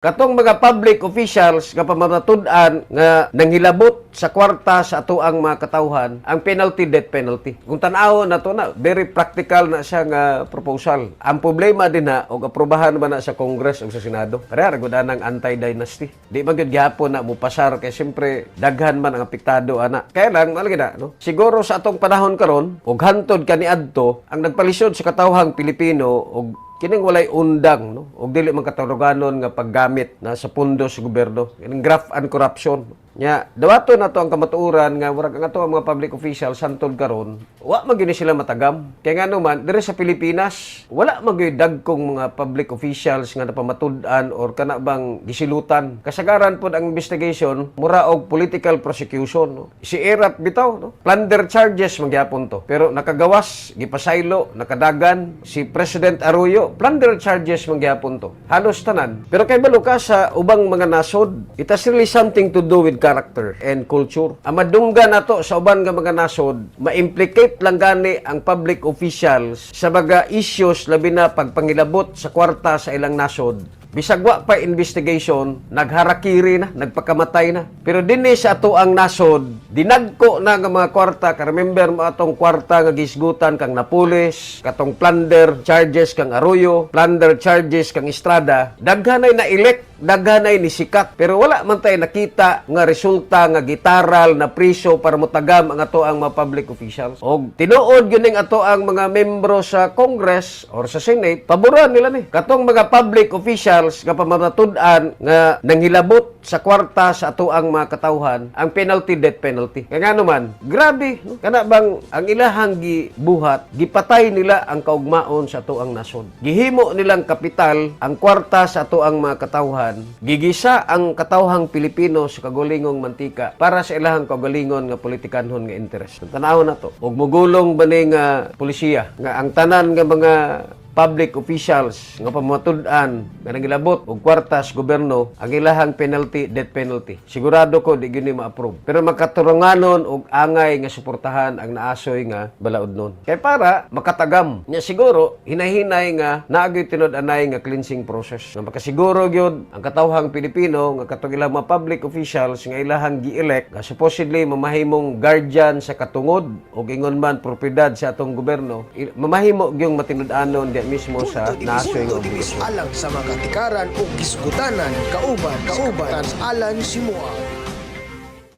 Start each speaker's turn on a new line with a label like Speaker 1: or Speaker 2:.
Speaker 1: Katong mga public officials nga pamamatud-an nga nanghilabot sa kwarta sa atoang mga katawhan, ang penalty, death penalty. Kung tan-aw na to na, very practical na siya nga proposal. Ang problema din na, o aprobahan ba na sa Congress o sa Senado, kaya ragudan ng anti-dynasty. Di ba yun gihapon na mupasar, kaya siyempre daghan man ang apektado, ana. Kaya lang, malagi na, no? Siguro sa atong panahon karon, og hantod kaniadto, ang nagpalisod sa katawhang Pilipino, og kining walay undang, no? O dili man kataruganon nga paggamit na sa pundo sa gobyerno. Kining graft and corruption. Nya, dawato na to ang kamatuuran nga murag ang ato ang mga public officials santol karon, wa man gyud sila matagam. Kaya nga naman dire sa Pilipinas, wala man gyud dagkong mga public officials nga napamatud-an or kana bang gisilutan. Kasagaran pod ang investigation mura og political prosecution, no? Si Erap bitaw, no? Plunder charges man gyapon to. Pero nakagawas, gipasaylo, nakadagan si President Arroyo, plunder charges man gyapon to. Halos tanan. Pero kay balo ka sa ubang mga nasod, it has really something to do with character and culture. Ang madungga na to sa uban nga mga nasod, ma-implicate lang gani ang public officials sa mga issues labi na pagpangilabot sa kwarta sa ilang nasod. Bisag wa pa investigation, nagharakiri na, nagpakamatay na. Pero dinhi sa ato ang nasod, dinagko na nga mga kwarta, ka-remember mo atong kwarta nga gisgutan kang Napoles, katong plunder charges kang Arroyo, plunder charges kang Estrada, daghanay na elect, daghanay ni sikat. Pero wala man tayo nakita nga resulta nga gitaral na priso para motagam ang ato ang mga public officials. Og tinuod gyud ning ato ang mga membro sa Congress or sa Senate, paboran nila ni. Katong mga public officials nga pamamatud-an nga nanghilabot sa kwarta sa ato ang mga katawhan, ang penalty, death penalty. Kaya nga naman, grabe, no? Kana bang ang ilahang gibuhat, gipatay nila ang kaugmaon sa ato ang nasod. Gihimo nilang kapital ang kwarta sa ato ang mga katawhan, gigisa ang katawhang Pilipino sa kagulingong mantika para sa ilahang kagalingon nga politikanhon nga interes. Tanaw na to. Og mugulong ba ni nga polisiya nga ang tanan nga mga public officials nga pamatud-an nga nagilabot og kwarta sa gobyerno, ang ilahang penalty, death penalty. Sigurado ko di gyud ni ma-approve. Pero magkaturanganon og angay nga suportahan ang naasoy nga balaod nun. Kay para makatagam nya siguro hinahinay nga naagay tinud-anay nga cleansing process. Nga makasiguro gyud ang katawhang Pilipino nga katong ilang mga public officials nga ilahang gi-elect nga supposedly mamahimong guardian sa katungod o ingon man propiedad sa atong gobyerno, mamahimo gyung matinud-anon mismo sa nasoy nga obligasyon.
Speaker 2: Alang sa mga katikaran o kisgutanan, kauban, alang si Moa.